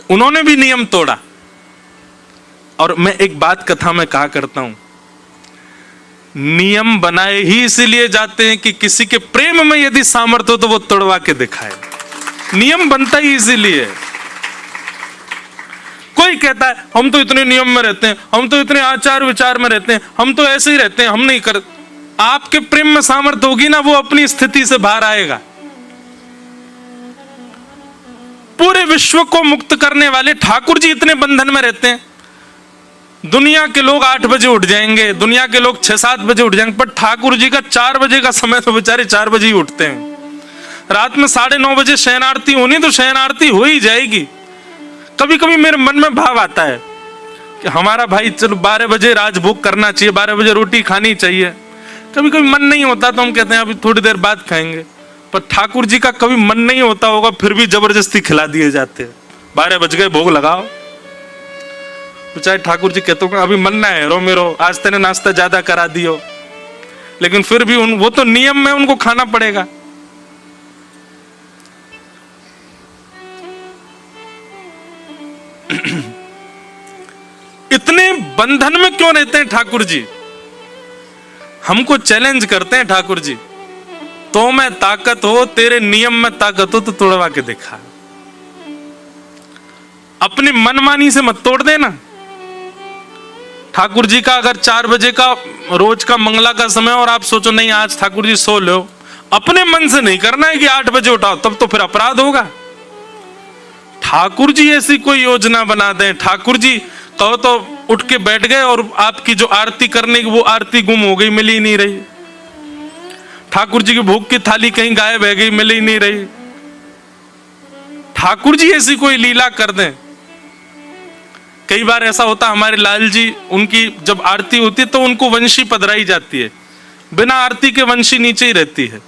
उन्होंने भी नियम तोड़ा। और मैं एक बात कथा में कहा करता हूं, नियम बनाए ही इसीलिए जाते हैं कि किसी के प्रेम में यदि सामर्थ्य हो तो वो तोड़वा के दिखाए। नियम बनता ही इसीलिए। कोई कहता है हम तो इतने नियम में रहते हैं, हम तो इतने आचार विचार में रहते हैं, हम तो ऐसे ही रहते हैं, हम नहीं कर। आपके प्रेम में सामर्थ्य होगी ना, वो अपनी स्थिति से बाहर आएगा। पूरे विश्व को मुक्त करने वाले ठाकुर जी इतने बंधन में रहते हैं। दुनिया के लोग 8 बजे उठ जाएंगे, दुनिया के लोग 6-7 बजे उठ जाएंगे, पर ठाकुर जी का 4 बजे का समय तो बेचारे 4 बजे ही उठते हैं। रात में 9:30 बजे शयन आरती होनी तो शयन आरती हो ही जाएगी। कभी कभी मेरे मन में भाव आता है कि हमारा भाई चलो 12 बजे राजभोग करना चाहिए, 12 बजे रोटी खानी चाहिए। कभी कभी मन नहीं होता तो हम कहते हैं अभी थोड़ी देर बाद खाएंगे। पर ठाकुर जी का कभी मन नहीं होता होगा, फिर भी जबरदस्ती खिला दिए जाते हैं। 12 बज गए, भोग लगाओ। तो चाहे ठाकुर जी कहते हो अभी मन ना है, रो मेरो आज तेने नाश्ता ज्यादा करा दियो, लेकिन फिर भी वो तो नियम में उनको खाना पड़ेगा। इतने बंधन में क्यों रहते हैं ठाकुर जी? हमको चैलेंज करते हैं ठाकुर जी, तो में ताकत हो, तेरे नियम में ताकत हो तो तोड़वा के दिखा। अपनी मनमानी से मत तोड़ देना। ठाकुर जी का अगर 4 बजे का रोज का मंगला का समय और आप सोचो नहीं आज ठाकुर जी सो लो, अपने मन से नहीं करना है कि 8 बजे उठाओ, तब तो फिर अपराध होगा। ठाकुर जी ऐसी कोई योजना बना दें, ठाकुर जी कहो तो उठ के बैठ गए और आपकी जो आरती करने की वो आरती गुम हो गई, मिल ही नहीं रही। ठाकुर जी की भोग की थाली कहीं गायब है गई, मिल ही नहीं रही। ठाकुर जी ऐसी कोई लीला कर दें। कई बार ऐसा होता हमारे लाल जी, उनकी जब आरती होती है तो उनको वंशी पधराई जाती है, बिना आरती के वंशी नीचे ही रहती है।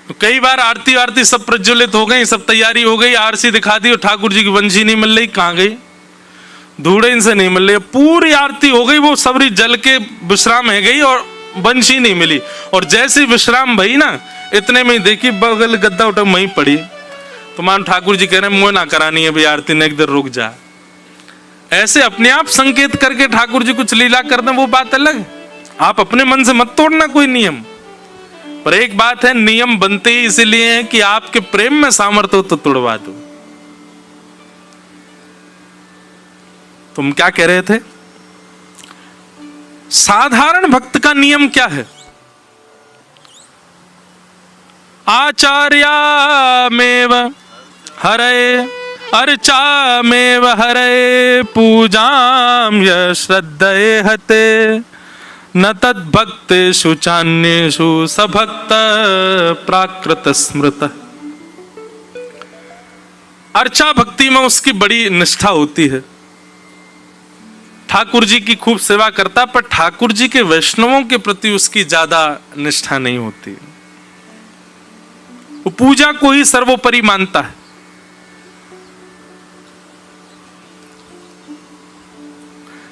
तो कई बार आरती सब प्रज्वलित हो गई, सब तैयारी हो गई, आरती दिखा दी और ठाकुर जी की वंशी नहीं मिल रही। कहां गई? धूड़े इनसे नहीं मिल रही। पूरी आरती हो गई, वो सबरी जल के विश्राम है गई और वंशी नहीं मिली। और जैसी विश्राम भई ना, इतने में देखी बगल गद्दा उठा वहीं पड़ी। तो मान ठाकुर जी कह रहे मुझे ना करानी है भाई आरती, ने एक देर रुक जा। ऐसे अपने आप संकेत करके ठाकुर जी कुछ लीला कर दें, वो बात अलग है। आप अपने मन से मत तोड़ना कोई नियम। पर एक बात है, नियम बनते ही इसीलिए हैं कि आपके प्रेम में सामर्थ्य हो तो तोड़वा दो। तुम क्या कह रहे थे? साधारण भक्त का नियम क्या है? आचार्यामेव हरे अर्चामेव हरे पूजाम यश्रद्धये हते न तद्भक्तेषु चान्येषु सभक्त प्राकृत स्मृत। अर्चा भक्ति में उसकी बड़ी निष्ठा होती है, ठाकुर जी की खूब सेवा करता, पर ठाकुर जी के वैष्णवों के प्रति उसकी ज्यादा निष्ठा नहीं होती। वो पूजा को ही सर्वोपरि मानता है।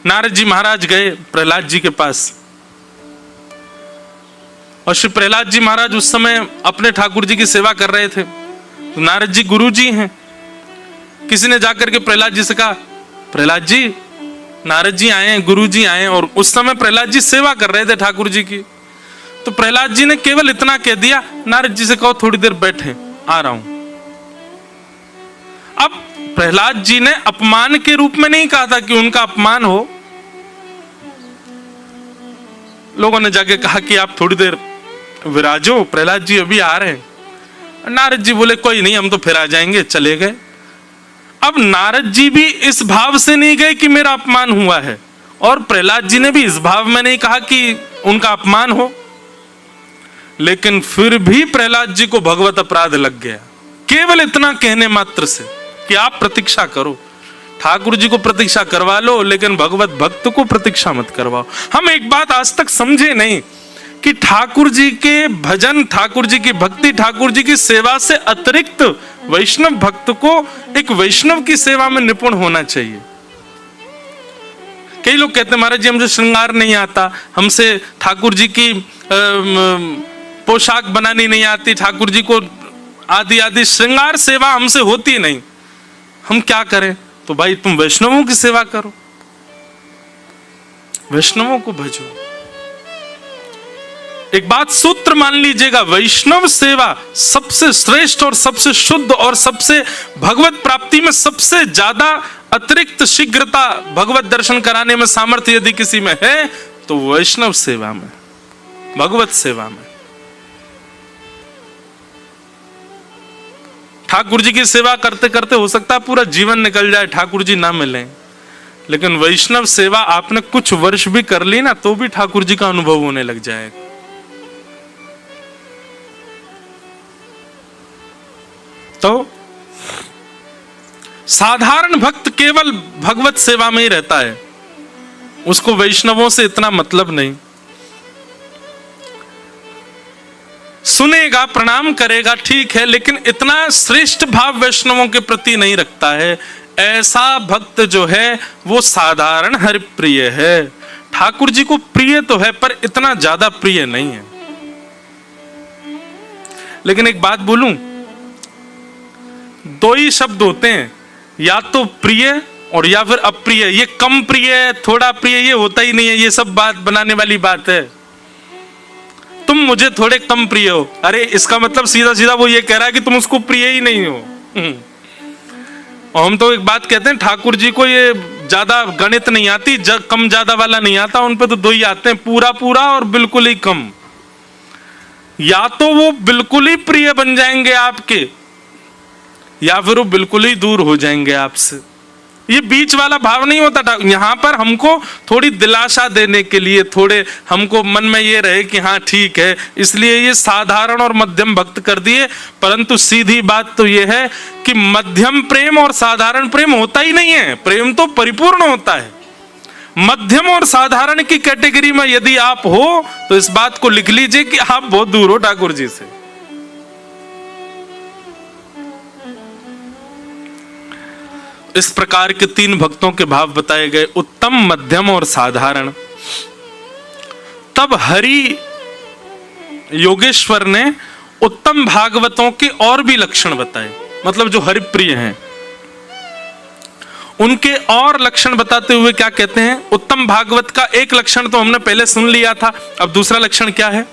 नारद जी महाराज गए प्रहलाद जी के पास और श्री प्रहलाद जी महाराज उस समय अपने ठाकुर जी की सेवा कर रहे थे। तो नारद जी गुरु जी हैं। किसी ने जाकर के प्रहलाद जी से कहा, प्रहलाद जी नारद जी आए हैं, गुरु जी आए हैं। और उस समय प्रहलाद जी सेवा कर रहे थे ठाकुर जी की। तो प्रहलाद जी ने केवल इतना कह दिया, नारद जी से कहो थोड़ी देर बैठे, आ रहा हूं। अब प्रहलाद जी ने अपमान के रूप में नहीं कहा था कि उनका अपमान हो। लोगों ने जाके कहा कि आप थोड़ी देर विराजो, प्रहलाद जी अभी आ रहे हैं। नारद जी बोले कोई नहीं, हम तो फिर आ जाएंगे, चले गए। अब नारद जी भी इस भाव से नहीं गए कि मेरा अपमान हुआ है, और प्रहलाद जी ने भी इस भाव में नहीं कहा कि उनका अपमान हो। लेकिन फिर भी प्रहलाद जी को भगवत अपराध लग गया, केवल इतना कहने मात्र से कि आप प्रतीक्षा करो, ठाकुर जी को प्रतीक्षा करवा लो, लेकिन भगवत भक्त को प्रतीक्षा मत करवाओ। हम एक बात आज तक समझे नहीं कि ठाकुर जी के भजन, ठाकुर जी की भक्ति, ठाकुर जी की सेवा से अतिरिक्त वैष्णव भक्त को एक वैष्णव की सेवा में निपुण होना चाहिए। कई लोग कहते हैं महाराज जी हमसे श्रृंगार नहीं आता, हमसे ठाकुर जी की पोशाक बनानी नहीं आती, ठाकुर जी को आदि आदि श्रृंगार सेवा हमसे होती नहीं। हम क्या करें? तो भाई तुम वैष्णवों की सेवा करो, वैष्णवों को भजो। एक बात सूत्र मान लीजिएगा, वैष्णव सेवा सबसे श्रेष्ठ और सबसे शुद्ध और सबसे भगवत प्राप्ति में सबसे ज्यादा अतिरिक्त शीघ्रता भगवत दर्शन कराने में सामर्थ्य यदि किसी में है तो वैष्णव सेवा में, भगवत सेवा में। ठाकुर जी की सेवा करते करते हो सकता है पूरा जीवन निकल जाए, ठाकुर जी ना मिले, लेकिन वैष्णव सेवा आपने कुछ वर्ष भी कर ली ना तो भी ठाकुर जी का अनुभव होने लग जाएगा। तो साधारण भक्त केवल भगवत सेवा में ही रहता है, उसको वैष्णवों से इतना मतलब नहीं। सुनेगा, प्रणाम करेगा, ठीक है, लेकिन इतना श्रेष्ठ भाव वैष्णवों के प्रति नहीं रखता है। ऐसा भक्त जो है वो साधारण हरिप्रिय है, ठाकुर जी को प्रिय तो है पर इतना ज्यादा प्रिय नहीं है। लेकिन एक बात बोलूं, दो ही शब्द होते हैं, या तो प्रिय और या फिर अप्रिय। ये कम प्रिय, थोड़ा प्रिय, ये होता ही नहीं है। ये सब बात बनाने वाली बात है। तुम मुझे थोड़े कम प्रिय हो, अरे इसका मतलब सीधा सीधा वो ये कह रहा है कि तुम उसको प्रिय ही नहीं हो। और हम तो एक बात कहते हैं, ठाकुर जी को ये ज्यादा गणित नहीं आती, कम ज्यादा वाला नहीं आता, उन पे तो दो ही आते हैं, पूरा पूरा और बिल्कुल ही कम। या तो वो बिल्कुल ही प्रिय बन जाएंगे आपके, या फिर वो बिल्कुल ही दूर हो जाएंगे आपसे। ये बीच वाला भाव नहीं होता। यहां पर हमको थोड़ी दिलासा देने के लिए, थोड़े हमको मन में ये रहे कि हाँ ठीक है, इसलिए ये साधारण और मध्यम भक्त कर दिए। परंतु सीधी बात तो ये है कि मध्यम प्रेम और साधारण प्रेम होता ही नहीं है, प्रेम तो परिपूर्ण होता है। मध्यम और साधारण की कैटेगरी में यदि आप हो तो इस बात को लिख लीजिए कि आप बहुत दूर हो ठाकुर जी से। इस प्रकार के तीन भक्तों के भाव बताए गए, उत्तम, मध्यम और साधारण। तब हरि योगेश्वर ने उत्तम भागवतों के और भी लक्षण बताए, मतलब जो हरिप्रिय हैं उनके और लक्षण बताते हुए क्या कहते हैं? उत्तम भागवत का एक लक्षण तो हमने पहले सुन लिया था, अब दूसरा लक्षण क्या है?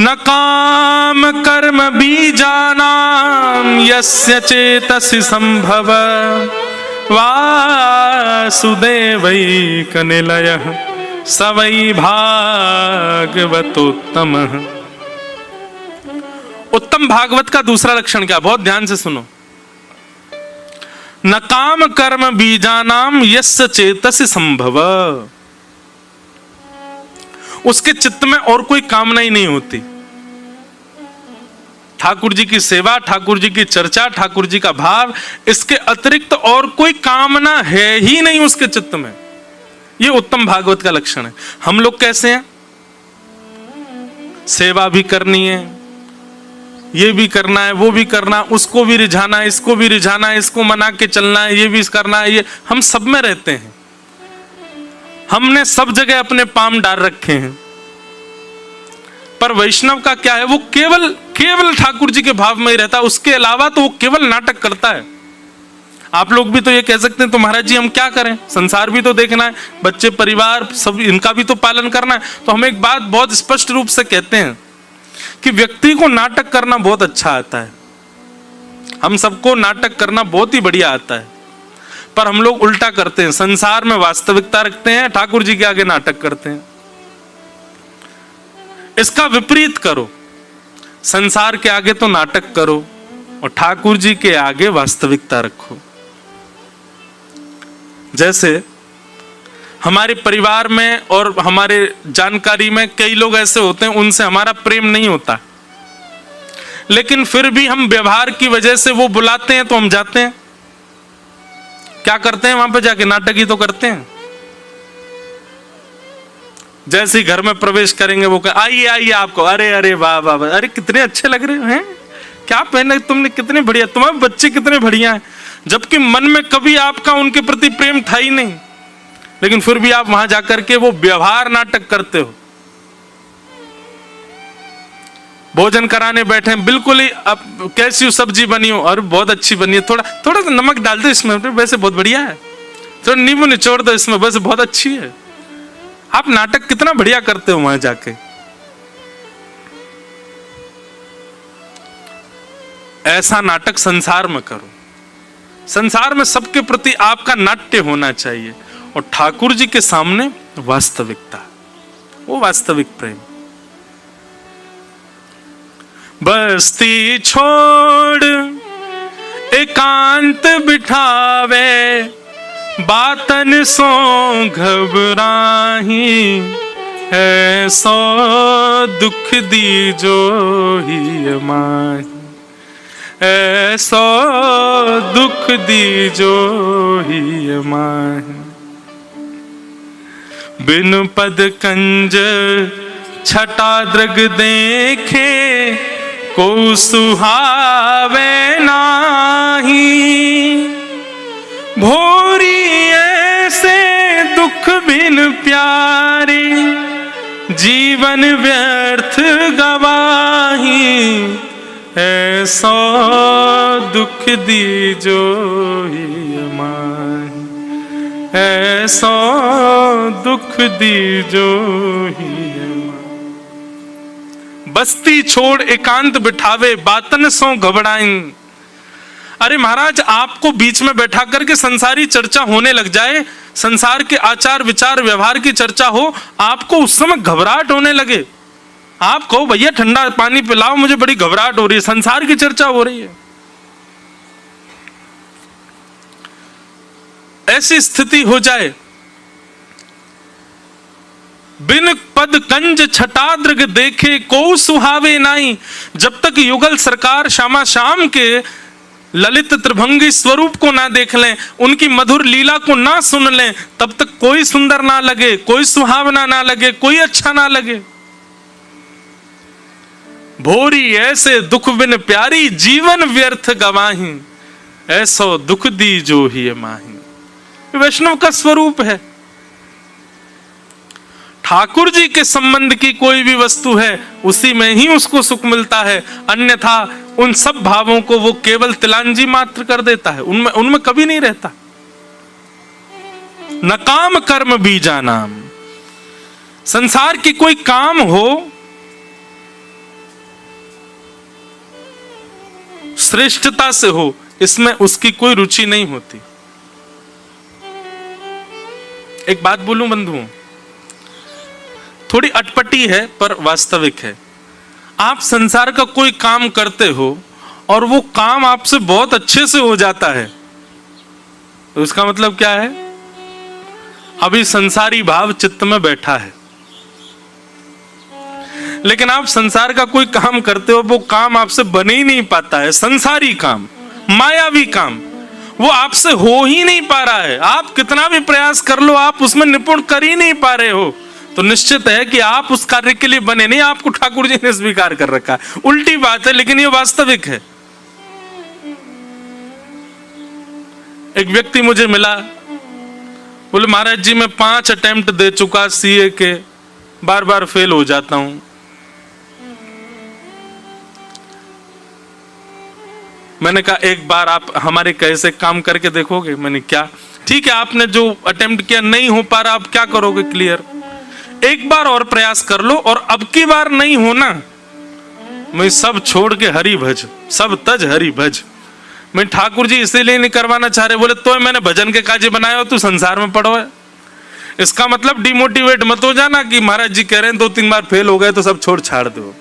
न काम कर्म बीजानां यस्य चेतसि संभव वासुदेवैकनिलयः स वै भागवतोत्तमः। उत्तम भागवत का दूसरा लक्षण क्या? बहुत ध्यान से सुनो। न काम कर्म बीजानां यस्य चेतसि संभव, उसके चित्त में और कोई कामना ही नहीं होती। ठाकुर जी की सेवा, ठाकुर जी की चर्चा, ठाकुर जी का भाव, इसके अतिरिक्त और कोई कामना है ही नहीं उसके चित्त में। ये उत्तम भागवत का लक्षण है। हम लोग कैसे हैं? सेवा भी करनी है, ये भी करना है, वो भी करना है, उसको भी रिझाना है, इसको भी रिझाना है, इसको मना के चलना है, ये भी करना है। ये हम सब में रहते हैं, हमने सब जगह अपने पाम डाल रखे हैं। पर वैष्णव का क्या है? वो केवल ठाकुर जी के भाव में ही रहता है, उसके अलावा तो वो केवल नाटक करता है। आप लोग भी तो ये कह सकते हैं तो महाराज जी हम क्या करें, संसार भी तो देखना है, बच्चे, परिवार, सब इनका भी तो पालन करना है। तो हम एक बात बहुत स्पष्ट रूप से कहते हैं कि व्यक्ति को नाटक करना बहुत अच्छा आता है, हम सबको नाटक करना बहुत ही बढ़िया आता है। पर हम लोग उल्टा करते हैं, संसार में वास्तविकता रखते हैं, ठाकुर जी के आगे नाटक करते हैं। इसका विपरीत करो, संसार के आगे तो नाटक करो और ठाकुर जी के आगे वास्तविकता रखो। जैसे हमारे परिवार में और हमारे जानकारी में कई लोग ऐसे होते हैं, उनसे हमारा प्रेम नहीं होता, लेकिन फिर भी हम व्यवहार की वजह से वो बुलाते हैं तो हम जाते हैं। क्या करते हैं वहां पे जाके? नाटक ही तो करते हैं। जैसे ही घर में प्रवेश करेंगे वो कह आइए आइए आपको, अरे अरे वाह वाह वाह, अरे कितने अच्छे लग रहे हैं, क्या पहने तुमने, कितने बढ़िया, तुम्हारे बच्चे कितने बढ़िया हैं। जबकि मन में कभी आपका उनके प्रति प्रेम था ही नहीं, लेकिन फिर भी आप वहां जाकर के वो व्यवहार नाटक करते हो। भोजन कराने बैठे, बिल्कुल ही अब कैसी सब्जी बनी हो, और बहुत अच्छी बनी है, थोड़ा थोड़ा सा नमक डाल दो इसमें, वैसे बहुत बढ़िया है, थोड़ा नींबू निचोड़ दो इसमें, वैसे बहुत अच्छी है। आप नाटक कितना बढ़िया करते हो वहां जाके। ऐसा नाटक संसार में करो। संसार में सबके प्रति आपका नाट्य होना चाहिए, और ठाकुर जी के सामने वास्तविकता, वो वास्तविक प्रेम। बस्ती छोड़ एकांत बिठावे, बातन सो घबराही, ऐसो दुख दी जो ही माही, ऐसो दुख दी जो ही माही। बिन पद कंज छटा दृग देखे, को सुहावे नाही, भोरी ऐसे दुख बिन प्यारे, जीवन व्यर्थ गवाही, ऐसो दुख दी जो ही माही, ऐसो दुख दी जो ही माही। बस्ती छोड़ एकांत बिठावे, बातन सो घबराइन। अरे महाराज, आपको बीच में बैठा करके संसारी चर्चा होने लग जाए, संसार के आचार विचार व्यवहार की चर्चा हो, आपको उस समय घबराहट होने लगे, आप कहो भैया ठंडा पानी पिलाओ, मुझे बड़ी घबराहट हो रही है, संसार की चर्चा हो रही है। ऐसी स्थिति हो जाए, बिन पद कंज छटाद्रग देखे, को सुहावे नाई। जब तक युगल सरकार श्यामा श्याम के ललित त्रिभंगी स्वरूप को ना देख लें, उनकी मधुर लीला को ना सुन लें, तब तक कोई सुंदर ना लगे, कोई सुहावना ना लगे, कोई अच्छा ना लगे। भोरी ऐसे दुख बिन प्यारी, जीवन व्यर्थ गवाही, ऐसो दुख दी जो ही माही। वैष्णव का स्वरूप है। ठाकुर जी के संबंध की कोई भी वस्तु है, उसी में ही उसको सुख मिलता है, अन्यथा उन सब भावों को वो केवल तिलांजी मात्र कर देता है, उनमें कभी नहीं रहता। न काम कर्म बीजा नाम। संसार की कोई काम हो, श्रेष्ठता से हो, इसमें उसकी कोई रुचि नहीं होती। एक बात बोलूं बंधुओं, थोड़ी अटपटी है पर वास्तविक है। आप संसार का कोई काम करते हो और वो काम आपसे बहुत अच्छे से हो जाता है, तो इसका मतलब क्या है? अभी संसारी भाव चित्त में बैठा है। लेकिन आप संसार का कोई काम करते हो, वो काम आपसे बन ही नहीं पाता है, संसारी काम, मायावी काम, वो आपसे हो ही नहीं पा रहा है। आप कितना भी प्रयास कर लो, आप उसमें निपुण कर ही नहीं पा रहे हो, तो निश्चित है कि आप उस कार्य के लिए बने नहीं, आपको ठाकुर जी ने स्वीकार कर रखा है। उल्टी बात है, लेकिन ये वास्तविक है। एक व्यक्ति मुझे मिला, बोले महाराज जी मैं 5 अटेम्प्ट दे चुका सीए के, बार बार फेल हो जाता हूं। मैंने कहा एक बार आप हमारे कैसे काम करके देखोगे? मैंने क्या, ठीक है आपने जो अटेम्प्ट किया नहीं हो पा रहा, आप क्या करोगे क्लियर? एक बार और प्रयास कर लो, और अब की बार नहीं होना, मैं सब छोड़ के हरि भज, सब तज हरि भज। मैं ठाकुर जी इसीलिए नहीं करवाना चाह रहे। बोले तो मैंने भजन के काजे बनाया हो, तू संसार में पड़ो है। इसका मतलब डिमोटिवेट मत हो जाना कि महाराज जी कह रहे हैं 2-3 बार फेल हो गए तो सब छोड़ छाड़ दो।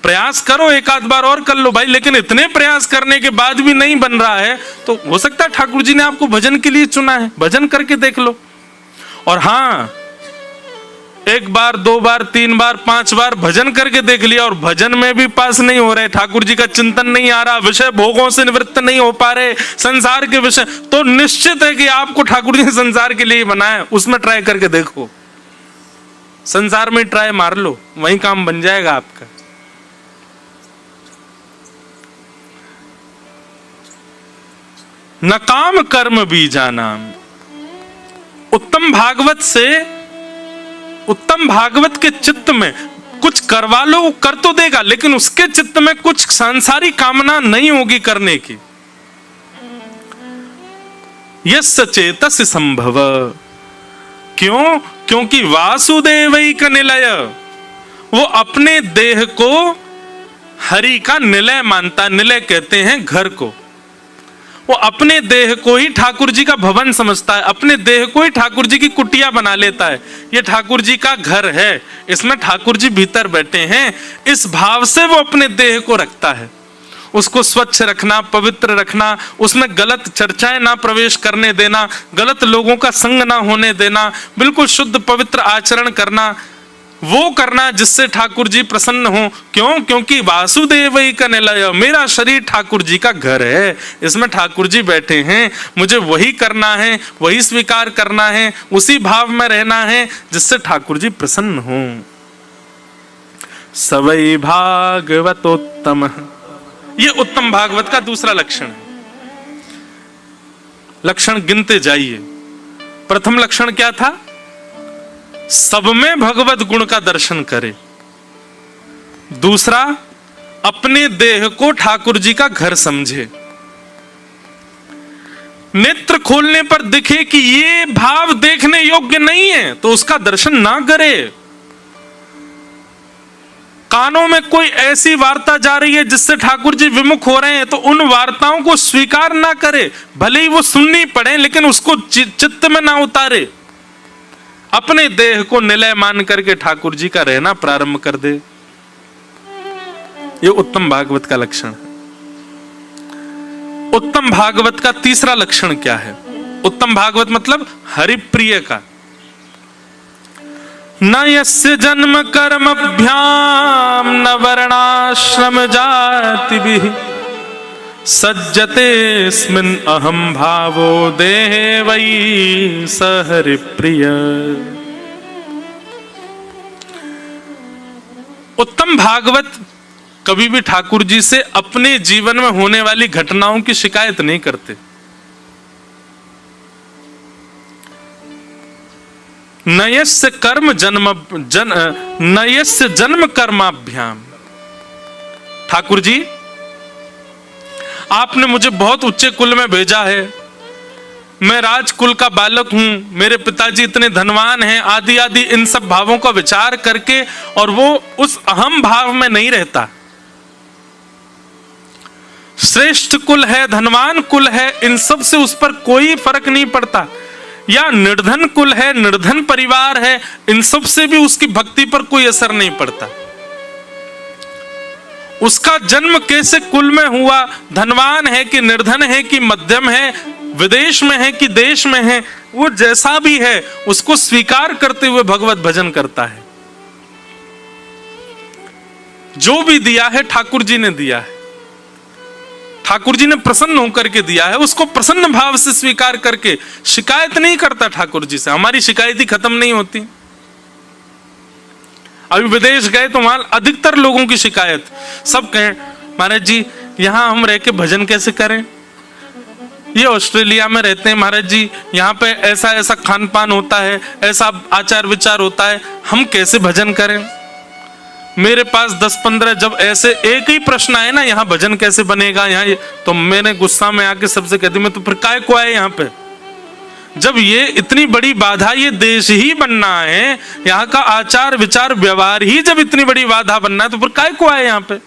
प्रयास करो, एक आध बार और कर लो भाई, लेकिन इतने प्रयास करने के बाद भी नहीं बन रहा है तो हो सकता है ठाकुर जी ने आपको भजन के लिए चुना है, भजन करके देख लो। और हाँ, 1 बार 2 बार 3 बार 5 बार भजन करके देख लिया और भजन में भी पास नहीं हो रहे, ठाकुर जी का चिंतन नहीं आ रहा, विषय भोगों से निवृत्त नहीं हो पा रहे, संसार के विषय, तो निश्चित है कि आपको ठाकुर जी ने संसार के लिए बनाया, उसमें ट्राई करके देखो। संसार में ट्राई मार लो, वही काम बन जाएगा आपका। न काम कर्म बीजा नाम। उत्तम भागवत से, उत्तम भागवत के चित्त में कुछ करवा लो, वो कर तो देगा, लेकिन उसके चित्त में कुछ सांसारिक कामना नहीं होगी करने की। यस्य चेतस्य संभव, क्यों? क्योंकि वासुदेवैक निलय, वो अपने देह को हरि का निलय मानता। निलय कहते हैं घर को। वो अपने देह को ही ठाकुर जी का भवन समझता है, अपने देह को ही ठाकुर जी की कुटिया बना लेता है। ये ठाकुर जी का घर है, इसमें ठाकुर जी भीतर बैठे हैं, इस भाव से वो अपने देह को रखता है। उसको स्वच्छ रखना, पवित्र रखना, उसमें गलत चर्चाएं ना प्रवेश करने देना, गलत लोगों का संग ना होने देना, बिल्कुल शुद्ध पवित्र आचरण करना, वो करना जिससे ठाकुर जी प्रसन्न हो। क्यों? क्योंकि वासुदेवैक निलय, मेरा शरीर ठाकुर जी का घर है, इसमें ठाकुर जी बैठे हैं, मुझे वही करना है, वही स्वीकार करना है, उसी भाव में रहना है जिससे ठाकुर जी प्रसन्न हो। सवै भागवतोत्तम, ये उत्तम भागवत का दूसरा लक्षण है। लक्षण गिनते जाइए। प्रथम लक्षण क्या था? सब में भगवत गुण का दर्शन करे। दूसरा, अपने देह को ठाकुर जी का घर समझे। नेत्र खोलने पर दिखे कि ये भाव देखने योग्य नहीं है तो उसका दर्शन ना करे। कानों में कोई ऐसी वार्ता जा रही है जिससे ठाकुर जी विमुख हो रहे हैं तो उन वार्ताओं को स्वीकार ना करे, भले ही वो सुननी पड़े लेकिन उसको चित्त में ना उतारे। अपने देह को निलय मान करके ठाकुर जी का रहना प्रारंभ कर दे। ये उत्तम भागवत का लक्षण है। उत्तम भागवत का तीसरा लक्षण क्या है? उत्तम भागवत मतलब हरिप्रिय का। न यस्य जन्म कर्मभ्याम न वर्णाश्रम जातिभिः सज्जतेऽस्मिन् अहं भावो देहे वै स हरिप्रिय। उत्तम भागवत कभी भी ठाकुर जी से अपने जीवन में होने वाली घटनाओं की शिकायत नहीं करते। नयस्य जन्म कर्माभ्याम। ठाकुर जी, आपने मुझे बहुत उच्चे कुल में भेजा है, मैं राजकुल का बालक हूं, मेरे पिताजी इतने धनवान हैं, आदि आदि इन सब भावों का विचार करके, और वो उस अहम भाव में नहीं रहता। श्रेष्ठ कुल है, धनवान कुल है, इन सब से उस पर कोई फर्क नहीं पड़ता। या निर्धन कुल है, निर्धन परिवार है, इन सब से भी उसकी भक्ति पर कोई असर नहीं पड़ता। उसका जन्म कैसे कुल में हुआ, धनवान है कि निर्धन है कि मध्यम है, विदेश में है कि देश में है, वो जैसा भी है उसको स्वीकार करते हुए भगवत भजन करता है। जो भी दिया है ठाकुर जी ने दिया है, ठाकुर जी ने प्रसन्न होकर के दिया है, उसको प्रसन्न भाव से स्वीकार करके शिकायत नहीं करता ठाकुर जी से। हमारी शिकायत ही खत्म नहीं होती। अभी विदेश गए तो वहां अधिकतर लोगों की शिकायत, सब कहें महाराज जी यहां हम रह के भजन कैसे करें, ये ऑस्ट्रेलिया में रहते हैं महाराज जी, यहाँ पे ऐसा ऐसा खान पान होता है, ऐसा आचार विचार होता है, हम कैसे भजन करें। मेरे पास 10-15 जब ऐसे एक ही प्रश्न आए ना, यहाँ भजन कैसे बनेगा यहाँ, तो मैंने गुस्सा में आके सबसे कहती, मैं तो फिर काय को आए यहाँ पे, जब ये इतनी बड़ी बाधा, ये देश ही बनना है, यहाँ का आचार विचार व्यवहार ही जब इतनी बड़ी बाधा बनना है तो फिर काय को आए यहाँ पे।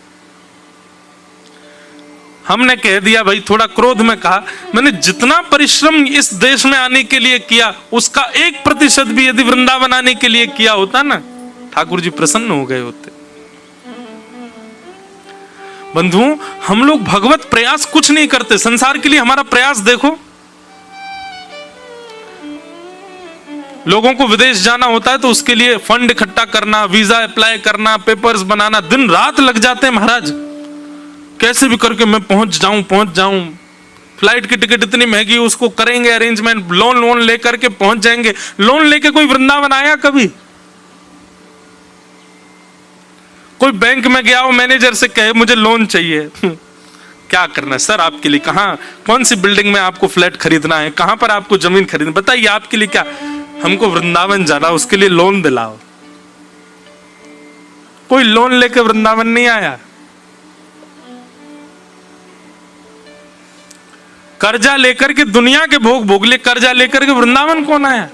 हमने कह दिया भाई, थोड़ा क्रोध में कहा, मैंने जितना परिश्रम इस देश में आने के लिए किया उसका 1% भी यदि वृंदावन आने के लिए किया होता ना, ठाकुर जी प्रसन्न हो गए होते। बंधुओं, हम लोग भगवत प्रयास कुछ नहीं करते। संसार के लिए हमारा प्रयास देखो, लोगों को विदेश जाना होता है तो उसके लिए फंड इकट्ठा करना, वीजा अप्लाई करना, पेपर्स बनाना, दिन रात लग जाते हैं महाराज, कैसे भी करके मैं पहुंच जाऊं। फ्लाइट की टिकट इतनी महंगी, उसको करेंगे अरेंजमेंट, लोन लेकर के पहुंच जाएंगे। लोन लेके कोई वृंदावन आया कभी? कोई बैंक में गया हो, मैनेजर से कहे मुझे लोन चाहिए, क्या करना है सर आपके लिए, कहाँ कौन सी बिल्डिंग में आपको फ्लैट खरीदना है, कहां पर आपको जमीन खरीदना, बताइए आपके लिए क्या, हमको वृंदावन जाना, उसके लिए लोन दिलाओ। कोई लोन लेके वृंदावन नहीं आया। कर्जा लेकर के दुनिया के भोग भोग ले, कर्जा लेकर के वृंदावन कौन आया?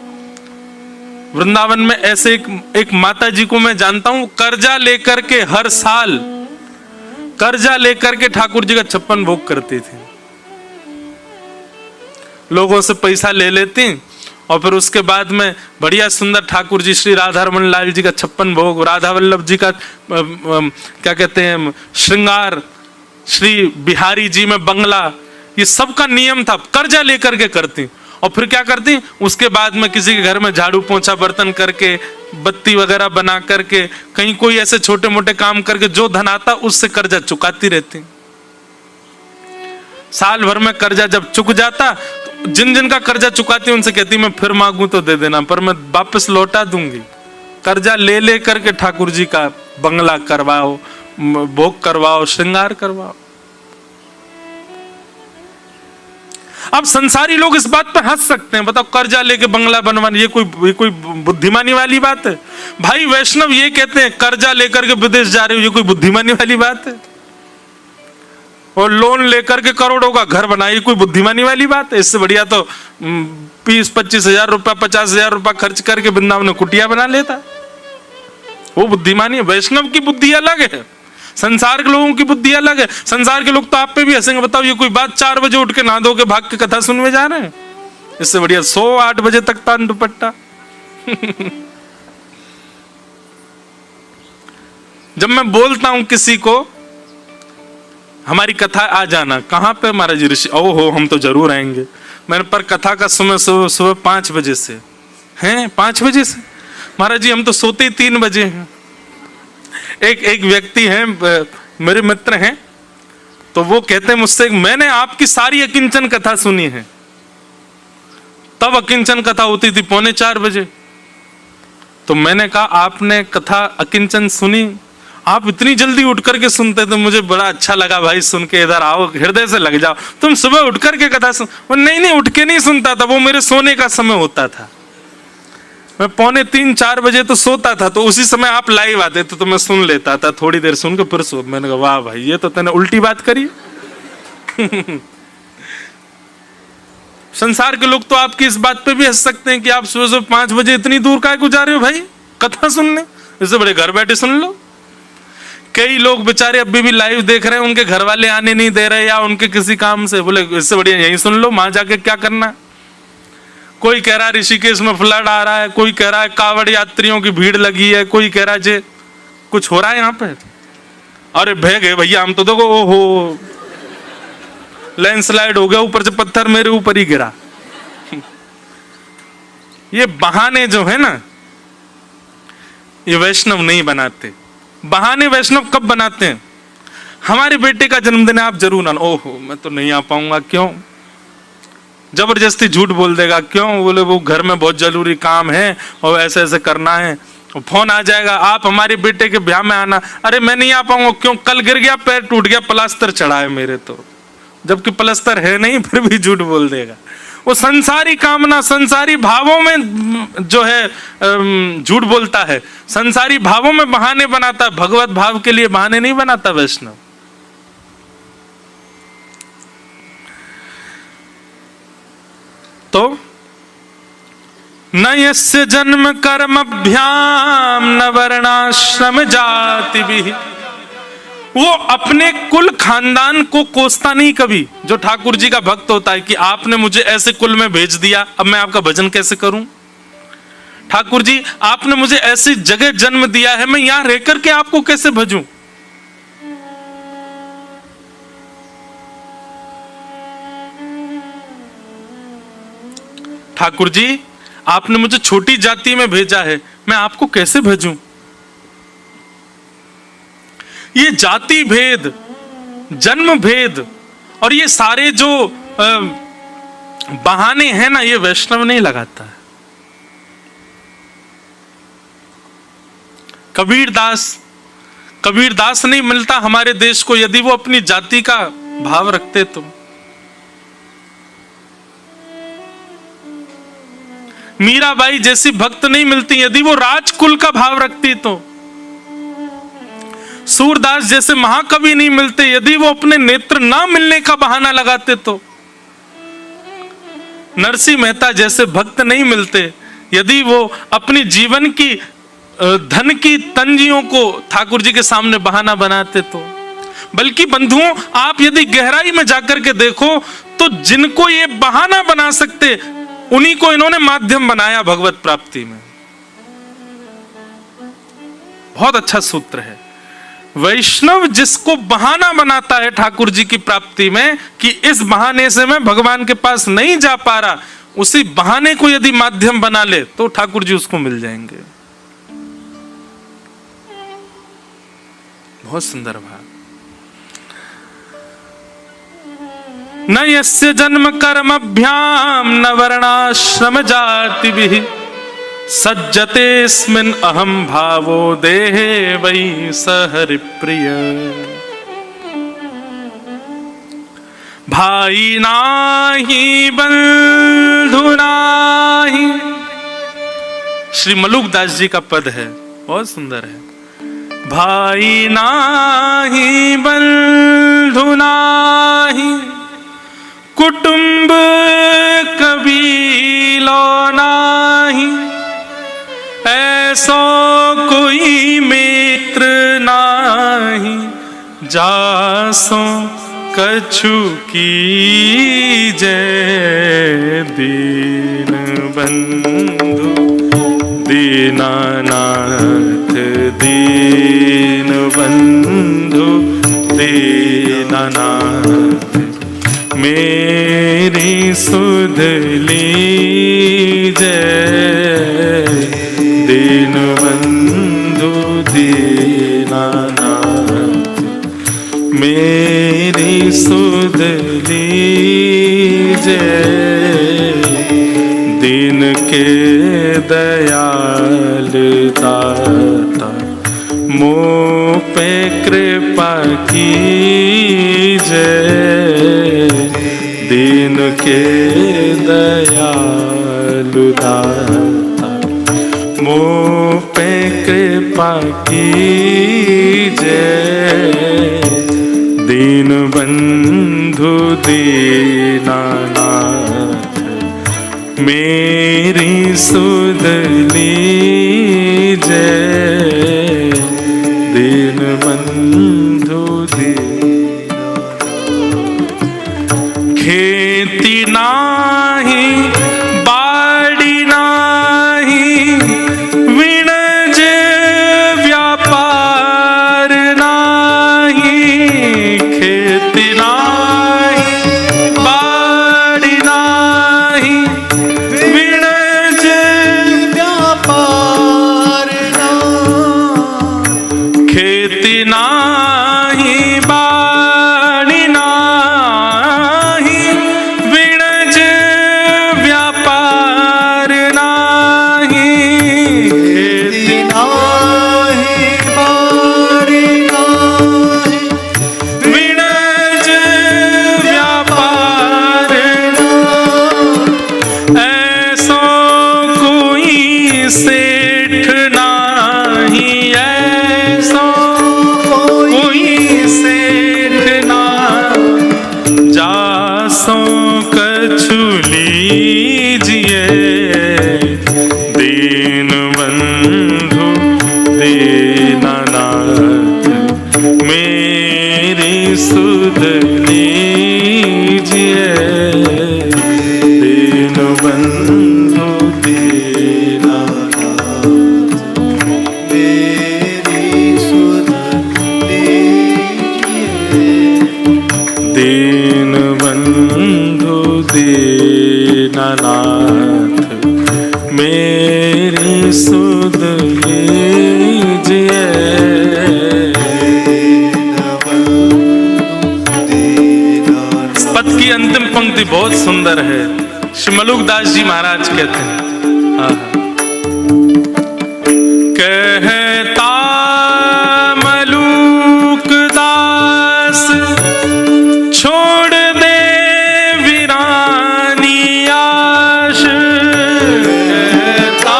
वृंदावन में ऐसे एक माता जी को मैं जानता हूं, कर्जा लेकर के हर साल कर्जा लेकर के ठाकुर जी का 56 भोग करती थी। लोगों से पैसा ले लेती और फिर उसके बाद में बढ़िया सुंदर ठाकुर जी श्री राधा रमन लाल जी का 56 भोग, राधा वल्लभ जी का क्या कहते हैं श्रृंगार, श्री बिहारी जी में बंगला, ये सबका नियम था। कर्जा लेकर के करती और फिर क्या करती, उसके बाद में किसी के घर में झाड़ू पोंछा बर्तन करके, बत्ती वगैरह बना करके, कहीं कोई ऐसे छोटे मोटे काम करके जो धन आता उससे कर्जा चुकाती रहती। साल भर में कर्जा जब चुक जाता, तो जिन जिन का कर्जा चुकाती उनसे कहती मैं फिर मांगू तो दे देना, पर मैं वापस लौटा दूंगी। कर्जा ले ले करके ठाकुर जी का बंगला करवाओ, भोग करवाओ, श्रृंगार करवाओ। अब संसारी लोग इस बात पर हंस सकते हैं, बताओ कर्जा लेके बंगला बनवाना ये कोई बुद्धिमानी वाली बात है? भाई वैष्णव ये कहते हैं कर्जा लेकर के विदेश जा रहे हो, ये कोई बुद्धिमानी वाली बात है? और लोन लेकर के करोड़ों का घर बनाए, कोई बुद्धिमानी वाली बात है? इससे बढ़िया तो 20-25 हजार रुपया, 50 हजार रुपया खर्च करके वृंदावन में कुटिया बना लेता। वो बुद्धिमानी है। वैष्णव की बुद्धि अलग है, संसार के लोगों की बुद्धि अलग है। संसार के लोग तो आप पे भी हंसेंगे, बताओ ये कोई बात 4 बजे उठ के नहा धो के भाग के कथा सुनने जा रहे हैं? इससे बढ़िया 8 बजे तक तान दुपट्टा। जब मैं बोलता हूं किसी को हमारी कथा आ जाना, कहां पे महाराज ऋषि? ओहो हम तो जरूर आएंगे। मैंने पर कथा का समय सुबह 5 बजे से हैं, 5 बजे से महाराज जी हम तो सोते ही 3 बजे हैं। एक व्यक्ति हैं, मेरे मित्र हैं, तो वो कहते हैं मुझसे मैंने आपकी सारी अकिंचन कथा सुनी है। तब अकिंचन कथा होती थी 3:45 बजे। तो मैंने कहा आपने कथा अकिंचन सुनी, आप इतनी जल्दी उठ करके सुनते तो मुझे बड़ा अच्छा लगा भाई सुन के, इधर आओ हृदय से लग जाओ, तुम सुबह उठ करके कथा सुन। वो नहीं उठ के नहीं सुनता था, वो मेरे सोने का समय होता था। मैं 3:45-4 बजे तो सोता था, तो उसी समय आप लाइव आते थे तो मैं सुन लेता था, थोड़ी देर सुन के फिर सो। मैंने कहा वाह भाई ये तो तूने उल्टी बात करी। संसार के लोग तो आपकी इस बात पे भी हंस सकते हैं कि आप सुबह 5 बजे इतनी दूर काहे को जा रहे हो भाई कथा सुनने, इससे बड़े घर बैठे सुन लो। कई लोग बेचारे अभी भी लाइव देख रहे हैं, उनके घर वाले आने नहीं दे रहे या उनके किसी काम से, बोले इससे बढ़िया यहीं सुन लो, वहां जाके क्या करना। कोई कह रहा है ऋषिकेश में फ्लड आ रहा है, कोई कह रहा है कावड़ यात्रियों की भीड़ लगी है, कोई कह रहा है जे कुछ हो रहा है यहाँ पे। अरे भय गए भैया हम तो देखो, ओहो लैंडस्लाइड हो गया, ऊपर से पत्थर मेरे ऊपर ही गिरा। ये बहाने जो है ना, ये वैष्णव नहीं बनाते। बहाने वैष्णव कब बनाते हैं? हमारे बेटे का जन्मदिन है आप जरूर आना। ओहो मैं तो नहीं आ पाऊंगा। क्यों? जबरदस्ती झूठ बोल देगा। क्यों? बोले वो घर में बहुत जरूरी काम है और ऐसे ऐसे करना है, फोन आ जाएगा आप हमारे बेटे के ब्याह में आना। अरे मैं नहीं आ पाऊंगा। क्यों? कल गिर गया, पैर टूट गया, प्लास्टर चढ़ा है मेरे, तो जबकि प्लास्टर है नहीं फिर भी झूठ बोल देगा। वो संसारी कामना, संसारी भावों में जो है झूठ बोलता है, संसारी भावों में बहाने बनाता है, भगवत भाव के लिए बहाने नहीं बनाता वैष्णव। तो न यस्य जन्म कर्मभ्याम न वर्णाश्रम जाति भी, वो अपने कुल खानदान को कोसता नहीं कभी। जो ठाकुर जी का भक्त होता है कि आपने मुझे ऐसे कुल में भेज दिया, अब मैं आपका भजन कैसे करूं? ठाकुर जी आपने मुझे ऐसी जगह जन्म दिया है, मैं यहां रह करके आपको कैसे भजूं? ठाकुर जी आपने मुझे छोटी जाति में भेजा है, मैं आपको कैसे भेजूं? ये जाति भेद, जन्म भेद और ये सारे जो बहाने हैं ना, ये वैष्णव नहीं लगाता है। कबीरदास नहीं मिलता हमारे देश को यदि वो अपनी जाति का भाव रखते तो। मीराबाई जैसी भक्त नहीं मिलती यदि वो राजकुल का भाव रखती तो। सूरदास जैसे महाकवि नहीं मिलते यदि वो अपने नेत्र ना मिलने का बहाना लगाते तो। नरसिंह मेहता जैसे भक्त नहीं मिलते यदि वो अपनी जीवन की धन की तंजियों को ठाकुर जी के सामने बहाना बनाते तो। बल्कि बंधुओं, आप यदि गहराई में जाकर के देखो तो जिनको ये बहाना बना सकते उन्हीं को इन्होंने माध्यम बनाया भगवत प्राप्ति में। बहुत अच्छा सूत्र है। वैष्णव जिसको बहाना बनाता है ठाकुर जी की प्राप्ति में कि इस बहाने से मैं भगवान के पास नहीं जा पा रहा, उसी बहाने को यदि माध्यम बना ले तो ठाकुर जी उसको मिल जाएंगे। बहुत सुंदर भाव। न यस्य जन्म कर्मभ्याम न वर्णाश्रम जातिभिः सज्जतेस्मिन् अहम भावो देहे वै स हरिप्रिय। भाई नाही बंधु नाही, श्री मलुकदास जी का पद है, बहुत सुंदर है। भाई नाही बंधु नाही, कुटुंब कबीलो नाही, ऐसो कोई मित्र नाही, जासो कछु की जय। दीन बंधु दीनानाथ, दीन बंधु दीनानाथ, मेरी सुध लीजय। दीन बंधु दीनानाथ, मेरी सुध लीजय। दीन के दयाल दाता, मोह पे कृपा कीजय। दीन के दयालु दाता, मोह पे कृपा कीजय। दीन बंधु दीनानाथ, मेरी सुध लीजय। दीन बंधु दीनानाथ, खेती नाही बाड़ी नाही, विणज व्यापार नाही। खेती नाही बाड़ी नाही, विणज व्यापार नाही। खेती नाही बाड़ी नाही, विणज व्यापार नाही। खेती नाही बाड़ी नाही, विणज व्यापार नाही। ऐसो कोई सेठ नाही, ऐसो कोई सेठ नाही, जासो कछु लीजिए। दीन बंधु दीनानाथ, मेरी सुध लीजिए। दीन बंधु दीनानाथ, मेरी सुध लीजिए। दीन बंधु दीनानाथ, मेरी सुध लीजिए। इस पद की अंतिम पंक्ति बहुत सुंदर है। श्री मलुकदास जी महाराज कहते हैं, कहता मलुकदास छोड़ दे वीरानी आश। कहता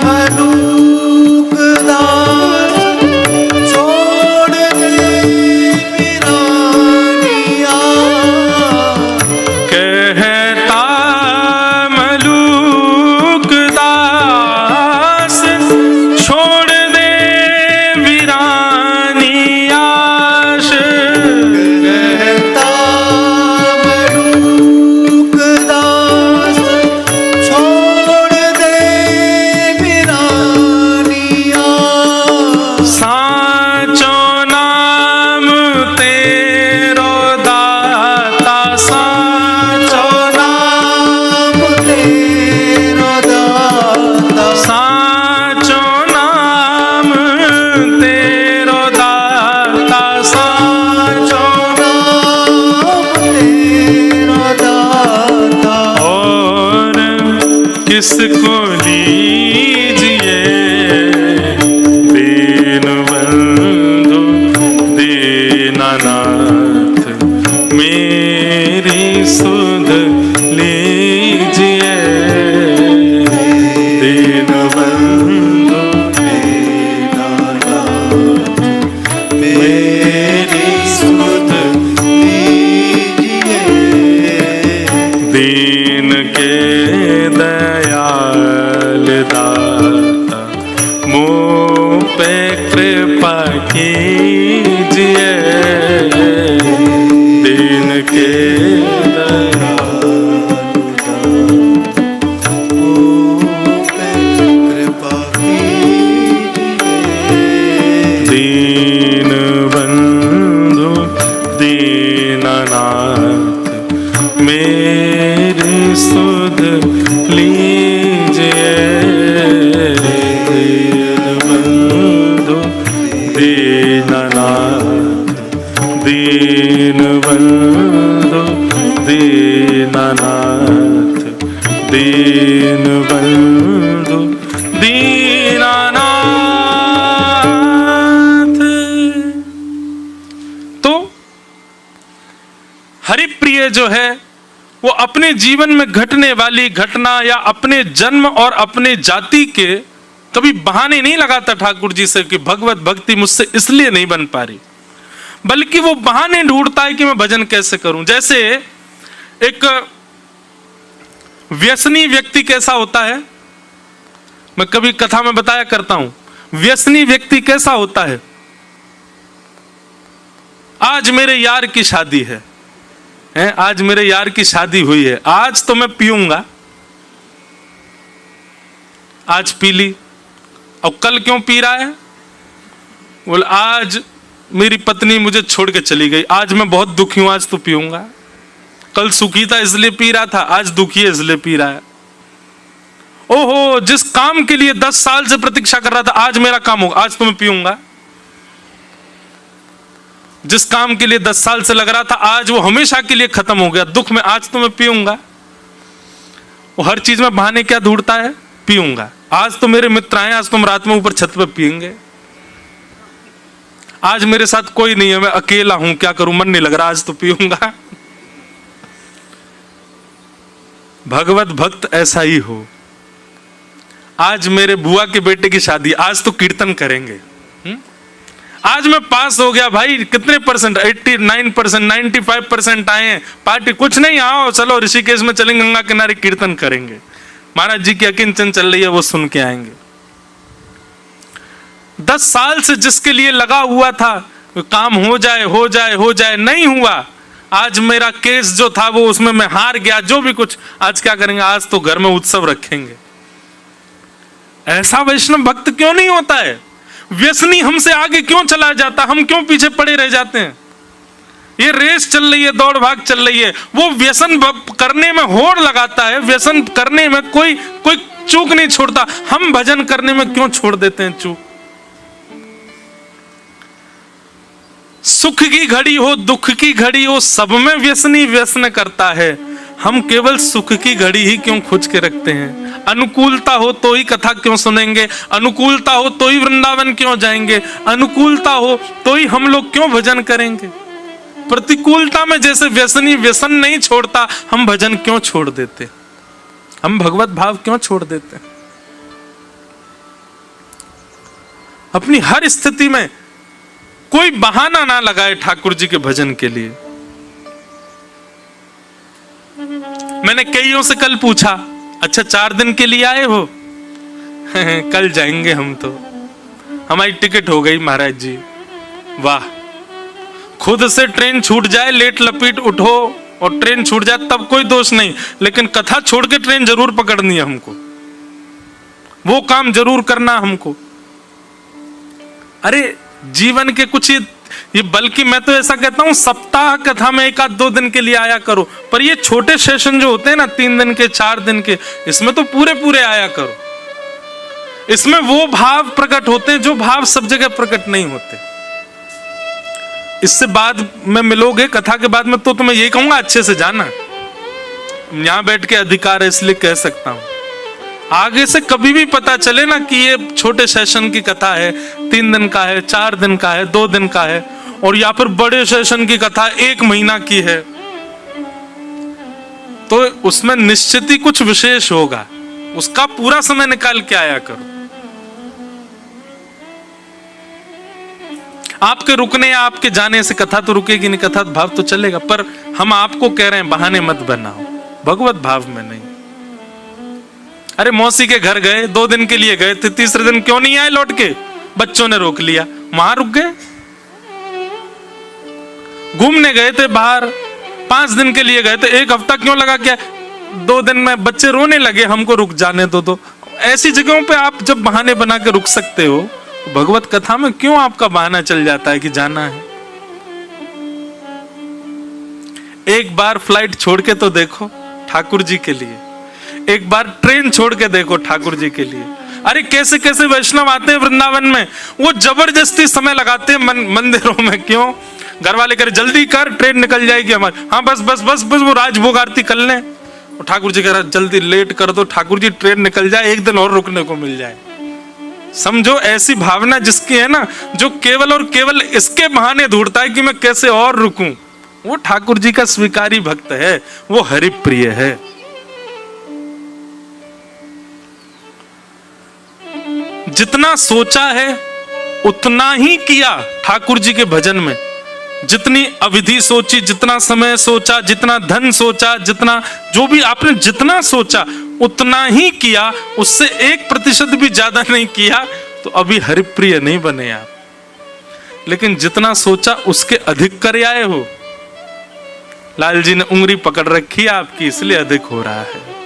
मलुकदास छोड़ इसको लीजिए दीनबंधु दीनानाथ, मेरी सुध लीजिए दीनबंधु दीनानाथ, मेरी सुध लीजिए। दीन के दयाल दाता, मुझ पे कृपा कीजिए दीन के दयाल दाता, मुझ पे कृपा कीजिए। दीन बंधु दीनानाथ, मेरी सुध लीजिए दीनबंधु दीनानाथ, दीनबंधु दीनानाथ, दीनबंधु दीनानाथ। तो हरिप्रिय जो है वो अपने जीवन में घटने वाली घटना या अपने जन्म और अपने जाति के कभी बहाने नहीं लगाता ठाकुर जी से कि भगवत भक्ति मुझसे इसलिए नहीं बन पा रही, बल्कि वो बहाने ढूंढता है कि मैं भजन कैसे करूं। जैसे एक व्यसनी व्यक्ति कैसा होता है, मैं कभी कथा में बताया करता हूं, व्यसनी व्यक्ति कैसा होता है। आज मेरे यार की शादी है, आज मेरे यार की शादी हुई है, आज तो मैं पीऊंगा, आज पी ली। और कल क्यों पी रहा है? बोल आज मेरी पत्नी मुझे छोड़ के चली गई, आज मैं बहुत दुखी हूं, आज तो पीऊंगा। कल सुखी था इसलिए पी रहा था, आज दुखी है इसलिए पी रहा है। ओहो, जिस काम के लिए 10 साल से प्रतीक्षा कर रहा था, आज मेरा काम होगा, आज तो मैं पीऊंगा। जिस काम के लिए 10 साल से लग रहा था, आज वो हमेशा के लिए खत्म हो गया, दुख में, आज तो मैं पीऊंगा। वो हर चीज में बहाने क्या ढूंढता है? पीऊंगा। आज तो मेरे मित्र आए, आज तो हम रात में ऊपर छत पे पिएंगे। आज मेरे साथ कोई नहीं है, मैं अकेला हूं, क्या करूं, मन नहीं लग रहा, आज तो पीऊंगा। भगवत भक्त ऐसा ही हो। आज मेरे बुआ के बेटे की शादी, आज तो कीर्तन करेंगे। आज मैं पास हो गया भाई, कितने परसेंट? 89%, 95% आए हैं, पार्टी कुछ नहीं, आओ चलो ऋषिकेश में चलेंगे, गंगा किनारे कीर्तन करेंगे, महाराज जी की अकिंचन चल रही है, वो सुन के आएंगे। 10 साल से जिसके लिए लगा हुआ था, काम हो जाए हो जाए हो जाए, नहीं हुआ। आज मेरा केस जो था वो उसमें मैं हार गया, जो भी कुछ, आज क्या करेंगे? आज तो घर में उत्सव रखेंगे। ऐसा वैष्णव भक्त क्यों नहीं होता है? व्यसनी हमसे आगे क्यों चला जाता, हम क्यों पीछे पड़े रह जाते हैं? ये रेस चल रही है, दौड़ भाग चल रही है, वो व्यसन करने में होड़ लगाता है, व्यसन करने में कोई चूक नहीं छोड़ता, हम भजन करने में क्यों छोड़ देते हैं चूक? सुख की घड़ी हो, दुख की घड़ी हो, सब में व्यसनी व्यसन करता है। हम केवल सुख की घड़ी ही क्यों खोज के रखते हैं? अनुकूलता हो तो ही कथा क्यों सुनेंगे? अनुकूलता हो तो ही वृंदावन क्यों जाएंगे? अनुकूलता हो तो ही हम लोग क्यों भजन करेंगे? प्रतिकूलता में जैसे व्यसनी व्यसन नहीं छोड़ता, हम भजन क्यों छोड़ देते? हम भगवत भाव क्यों छोड़ देते? अपनी हर स्थिति में कोई बहाना ना लगाए ठाकुर जी के भजन के लिए। मैंने कईयों से कल पूछा, अच्छा 4 दिन के लिए आए हो? कल जाएंगे हम तो, हमारी टिकट हो गई महाराज जी। वाह, खुद से ट्रेन छूट जाए, लेट लपीट उठो और ट्रेन छूट जाए तब कोई दोष नहीं, लेकिन कथा छोड़ के ट्रेन जरूर पकड़नी है हमको, वो काम जरूर करना हमको। अरे जीवन के कुछ ये बल्कि मैं तो ऐसा कहता हूं, सप्ताह कथा में 1-2 दिन के लिए आया करो, पर ये छोटे सेशन जो होते हैं ना, 3 दिन के 4 दिन के, इसमें तो पूरे आया करो। इसमें वो भाव प्रकट होते हैं जो भाव सब जगह प्रकट नहीं होते। इससे बाद में मिलोगे, कथा के बाद में, तो तुम्हें यही कहूंगा अच्छे से जाना। यहां बैठ के अधिकार है इसलिए कह सकता हूं, आगे से कभी भी पता चले ना कि ये छोटे सेशन की कथा है, 3 दिन का है, 4 दिन का है, 2 दिन का है, और या फिर बड़े सेशन की कथा 1 महीना की है, तो उसमें निश्चित ही कुछ विशेष होगा। उसका पूरा समय निकाल के आया करो। आपके रुकने या आपके जाने से कथा तो रुकेगी नहीं, कथा भाव तो चलेगा, पर हम आपको कह रहे हैं बहाने मत बनाओ, भगवत भाव में नहीं। अरे मौसी के घर गए, 2 दिन के लिए गए थे, तीसरे दिन क्यों नहीं आए लौट के? बच्चों ने रोक लिया, वहां रुक गए। घूमने गए थे बाहर, 5 दिन के लिए गए थे, 1 हफ्ता क्यों लगा? क्या 2 दिन में बच्चे रोने लगे, हमको रुक जाने दो। तो ऐसी जगहों पे आप जब बहाने बना के रुक सकते हो, भगवत कथा में क्यों आपका बहाना चल जाता है कि जाना है? एक बार फ्लाइट छोड़ के तो देखो ठाकुर जी के लिए, एक बार ट्रेन छोड़ के देखो ठाकुर जी के लिए। अरे कैसे कैसे वैष्णव आते हैं वृंदावन में, वो जबरदस्ती समय लगाते हैं मंदिरों में। क्यों? घर वाले करे जल्दी कर, ट्रेन निकल जाएगी हमारी। हाँ बस बस बस बस वो राजभोग आरती कर लें। ठाकुर जी कह रहा जल्दी लेट कर दो, ठाकुर जी ट्रेन निकल जाए, 1 दिन और रुकने को मिल जाए। समझो ऐसी भावना जिसकी है ना, जो केवल और केवल इसके बहाने ढूंढता है कि मैं कैसे और रुकूं, वो ठाकुर जी का स्वीकारी भक्त है, वो हरिप्रिय है। जितना सोचा है उतना ही किया ठाकुर जी के भजन में। जितनी अवधि सोची, जितना समय सोचा, जितना धन सोचा, जितना जो भी आपने जितना सोचा उतना ही किया, उससे 1% भी ज्यादा नहीं किया, तो अभी हरिप्रिय नहीं बने आप। लेकिन जितना सोचा उसके अधिक कर आए हो। लाल जी ने उंगली पकड़ रखी है आपकी, इसलिए अधिक हो रहा है।